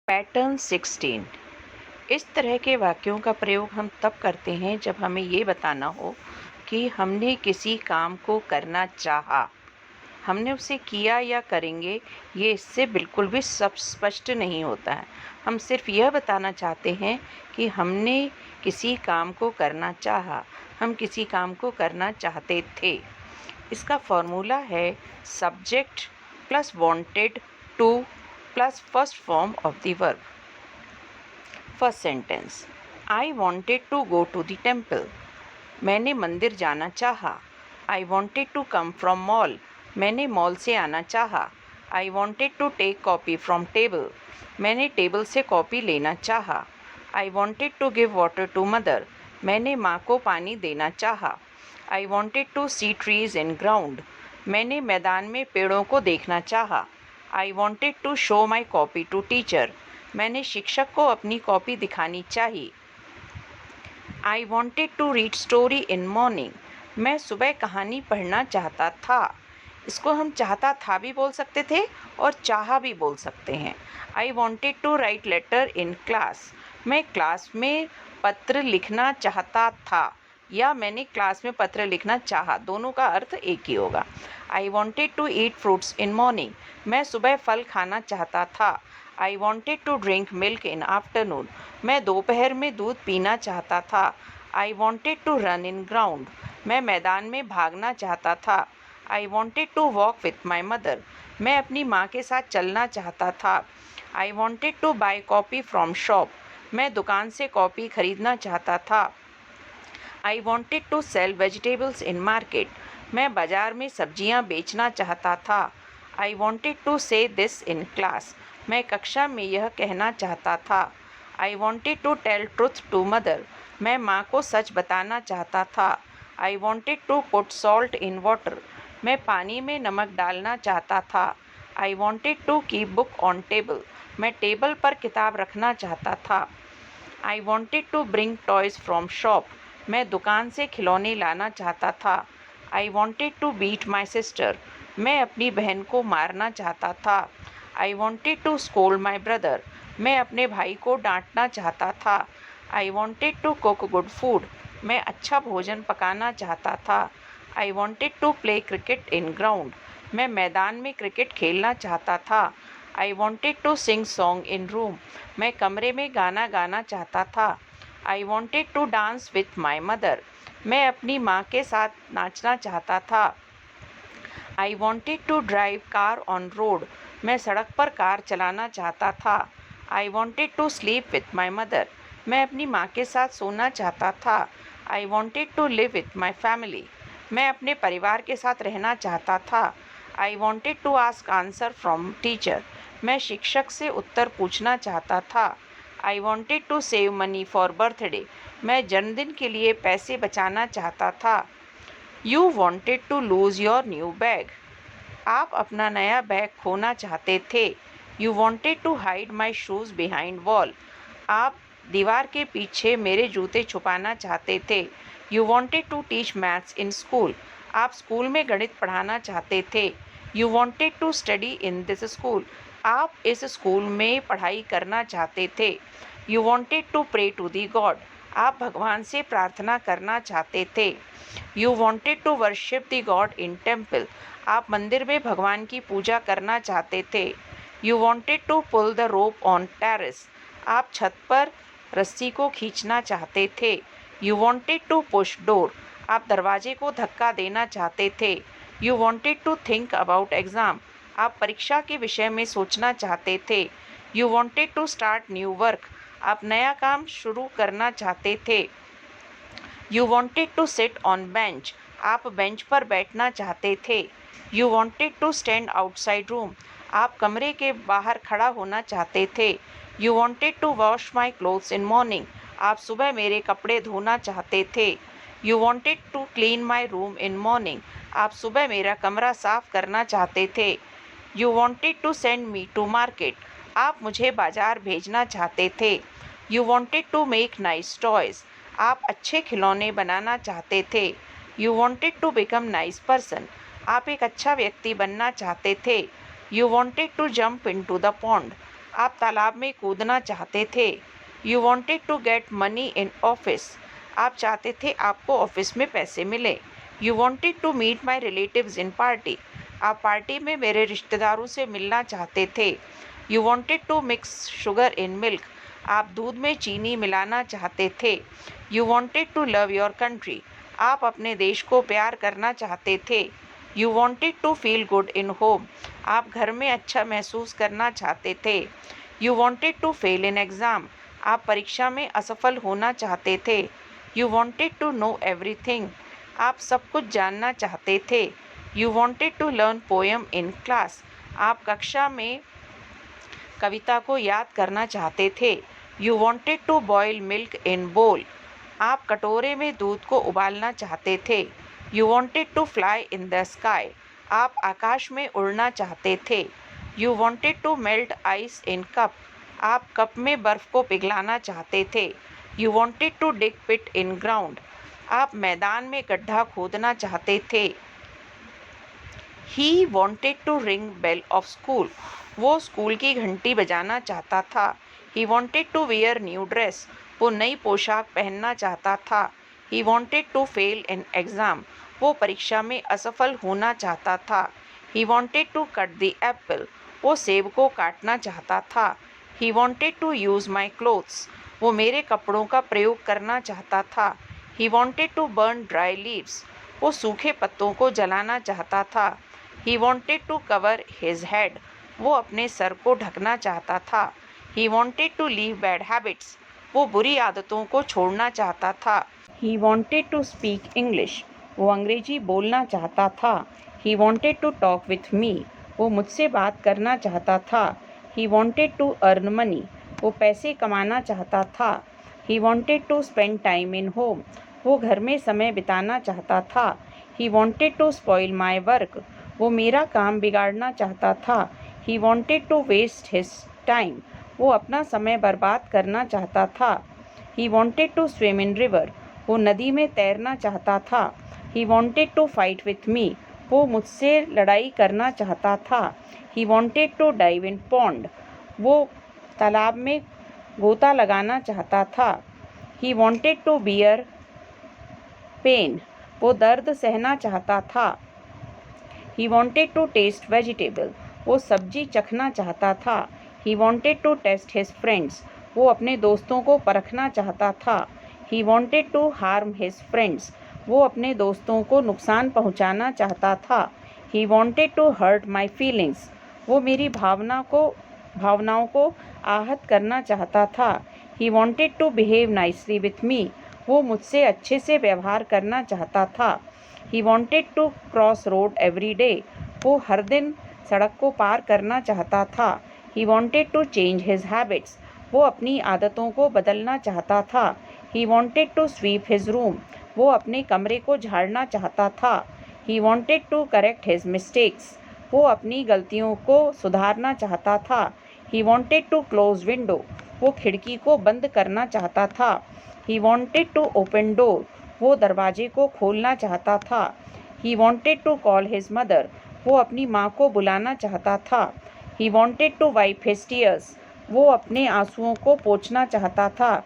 Pattern 16। इस तरह के वाक्यों का प्रयोग हम तब करते हैं जब हमें ये बताना हो कि हमने किसी काम को करना चाहा। हमने उसे किया या करेंगे, ये इससे बिल्कुल भी सब स्पष्ट नहीं होता है। हम सिर्फ यह बताना चाहते हैं कि हमने किसी काम को करना चाहा, हम किसी काम को करना चाहते थे। इसका फॉर्मूला है subject plus wanted to plus first form of the verb. First sentence, I wanted to go to the temple. मैंने मंदिर जाना चाहा। I wanted to come from mall. मैंने मॉल से आना चाहा। I wanted to take copy from table. मैंने table से कॉपी लेना चाहा। I wanted to give water to mother. मैंने माँ को पानी देना चाहा। I wanted to see trees in ground. मैंने मैदान में पेड़ों को देखना चाहा। I wanted to show my copy to teacher. मैंने शिक्षक को अपनी कॉपी दिखानी चाहिए। I wanted to read story in morning. मैं सुबह कहानी पढ़ना चाहता था। इसको हम चाहता था भी बोल सकते थे और चाहा भी बोल सकते हैं। I wanted to write letter in class. मैं क्लास में पत्र लिखना चाहता था या मैंने क्लास में पत्र लिखना चाहा, दोनों का अर्थ एक ही होगा। I wanted to eat fruits in morning. मैं सुबह फल खाना चाहता था। I wanted to drink milk in afternoon. मैं दोपहर में दूध पीना चाहता था। I wanted to run in ground. मैं मैदान में भागना चाहता था। I wanted to walk with my mother. मैं अपनी माँ के साथ चलना चाहता था। I wanted to buy copy from shop. मैं दुकान से कॉपी खरीदना चाहता था। I wanted to sell vegetables in market. मैं बाजार में सब्जियां बेचना चाहता था। I wanted to say this in class. मैं कक्षा में यह कहना चाहता था। I wanted to tell truth to mother. मैं माँ को सच बताना चाहता था। I wanted to put salt in water. मैं पानी में नमक डालना चाहता था। I wanted to keep book on table. मैं टेबल पर किताब रखना चाहता था। I wanted to bring toys from shop. मैं दुकान से खिलौने लाना चाहता था। I wanted to beat my sister. मैं अपनी बहन को मारना चाहता था। I wanted to scold my brother. मैं अपने भाई को डांटना चाहता था। I wanted to cook good food. मैं अच्छा भोजन पकाना चाहता था। I wanted to play cricket in ground. मैं मैदान में क्रिकेट खेलना चाहता था। I wanted to sing song in room. मैं कमरे में गाना गाना चाहता था। I wanted to dance with my mother. मैं अपनी माँ के साथ नाचना चाहता था। I wanted to drive car on road. मैं सड़क पर कार चलाना चाहता था। I wanted to sleep with my mother. मैं अपनी माँ के साथ सोना चाहता था। I wanted to live with my family. मैं अपने परिवार के साथ रहना चाहता था। I wanted to ask answer from teacher. मैं शिक्षक से उत्तर पूछना चाहता था। I wanted to save money for birthday. मैं जन्मदिन के लिए पैसे बचाना चाहता था। You wanted to lose your new bag. आप अपना नया बैग खोना चाहते थे। You wanted to hide my shoes behind wall. आप दीवार के पीछे मेरे जूते छुपाना चाहते थे। You wanted to teach maths in school. आप स्कूल में गणित पढ़ाना चाहते थे। You wanted to study in this school. आप इस स्कूल में पढ़ाई करना चाहते थे। You wanted to pray to the God. आप भगवान से प्रार्थना करना चाहते थे। You wanted to worship the God in temple. आप मंदिर में भगवान की पूजा करना चाहते थे। You wanted to pull the rope on terrace. आप छत पर रस्सी को खींचना चाहते थे। You wanted to push door. आप दरवाजे को धक्का देना चाहते थे। You wanted to think about exam. आप परीक्षा के विषय में सोचना चाहते थे। You wanted to start new work. आप नया काम शुरू करना चाहते थे। You wanted to sit on bench. आप बेंच पर बैठना चाहते थे। You wanted to stand outside room. आप कमरे के बाहर खड़ा होना चाहते थे। You wanted to wash my clothes in morning. आप सुबह मेरे कपड़े धोना चाहते थे। You wanted to clean my room in morning. आप सुबह मेरा कमरा साफ करना चाहते थे। You wanted to send me to market. आप मुझे बाजार भेजना चाहते थे। You wanted to make nice toys. आप अच्छे खिलौने बनाना चाहते थे। You wanted to become nice person. आप एक अच्छा व्यक्ति बनना चाहते थे। You wanted to jump into the pond. आप तालाब में कूदना चाहते थे। You wanted to get money in office. आप चाहते थे आपको ऑफिस में पैसे मिले। You wanted to meet my relatives in party. आप पार्टी में मेरे रिश्तेदारों से मिलना चाहते थे। You wanted to mix sugar in milk. आप दूध में चीनी मिलाना चाहते थे। You wanted to love your country. आप अपने देश को प्यार करना चाहते थे। You wanted to feel good in home. आप घर में अच्छा महसूस करना चाहते थे। You wanted to fail in exam. आप परीक्षा में असफल होना चाहते थे। You wanted to know everything. आप सब कुछ जानना चाहते थे। You wanted to learn poem in class. आप कक्षा में कविता को याद करना चाहते थे। You wanted to boil milk in bowl. आप कटोरे में दूध को उबालना चाहते थे। You wanted to fly in the sky. आप आकाश में उड़ना चाहते थे। You wanted to melt ice in cup. आप कप में बर्फ को पिघलाना चाहते थे। You wanted to dig pit in ground. आप मैदान में गड्ढा खोदना चाहते थे। He wanted to ring bell of school. वो स्कूल की घंटी बजाना चाहता था। He wanted to wear new dress. वो नई पोशाक पहनना चाहता था। He wanted to fail in exam. वो परीक्षा में असफल होना चाहता था। He wanted to cut the apple. वो सेब को काटना चाहता था। He wanted to use my clothes. वो मेरे कपड़ों का प्रयोग करना चाहता था। He wanted to burn dry leaves. वो सूखे पत्तों को जलाना चाहता था। He wanted to cover his head. वो अपने सर को ढकना चाहता था। He wanted to leave bad habits. वो बुरी आदतों को छोड़ना चाहता था। He wanted to speak English. वो अंग्रेजी बोलना चाहता था। He wanted to talk with me. वो मुझसे बात करना चाहता था। He wanted to earn money. वो पैसे कमाना चाहता था। He wanted to spend time in home. वो घर में समय बिताना चाहता था। He wanted to spoil my work. वो मेरा काम बिगाड़ना चाहता था। He wanted to waste his time. वो अपना समय बर्बाद करना चाहता था। He wanted to swim in river. वो नदी में तैरना चाहता था। He wanted to fight with me. वो मुझसे लड़ाई करना चाहता था। He wanted to dive in pond. वो तालाब में गोता लगाना चाहता था। He wanted to bear pain. वो दर्द सहना चाहता था। He wanted to taste vegetable. वो सब्जी चखना चाहता था। He wanted to test his friends. वो अपने दोस्तों को परखना चाहता था। He wanted to harm his friends. वो अपने दोस्तों को नुकसान पहुंचाना चाहता था। He wanted to hurt my feelings. वो मेरी भावनाओं को आहत करना चाहता था। He wanted to behave nicely with me. वो मुझसे अच्छे से व्यवहार करना चाहता था। He wanted to cross road every day. वो हर दिन सड़क को पार करना चाहता था। He wanted to change his habits. वो अपनी आदतों को बदलना चाहता था। He wanted to sweep his room. वो अपने कमरे को झाड़ना चाहता था। He wanted to correct his mistakes. वो अपनी गलतियों को सुधारना चाहता था। He wanted to close window. वो खिड़की को बंद करना चाहता था। He wanted to open door. वो दरवाजे को खोलना चाहता था। He wanted to call his mother. वो अपनी माँ को बुलाना चाहता था। He wanted to wipe his tears. वो अपने आंसुओं को पोंछना चाहता था।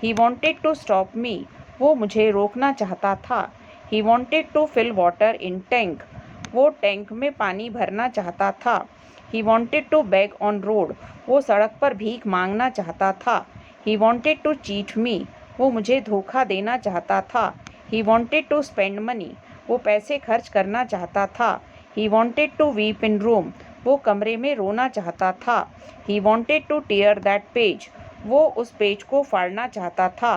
He wanted to stop me. वो मुझे रोकना चाहता था। He wanted to fill water in tank. वो टैंक में पानी भरना चाहता था। He wanted to beg on road. वो सड़क पर भीख मांगना चाहता था। He wanted to cheat me. वो मुझे धोखा देना चाहता था। He wanted to spend money. वो पैसे खर्च करना चाहता था। He wanted to weep in room. वो कमरे में रोना चाहता था। He wanted to tear that page. वो उस पेज को फाड़ना चाहता था।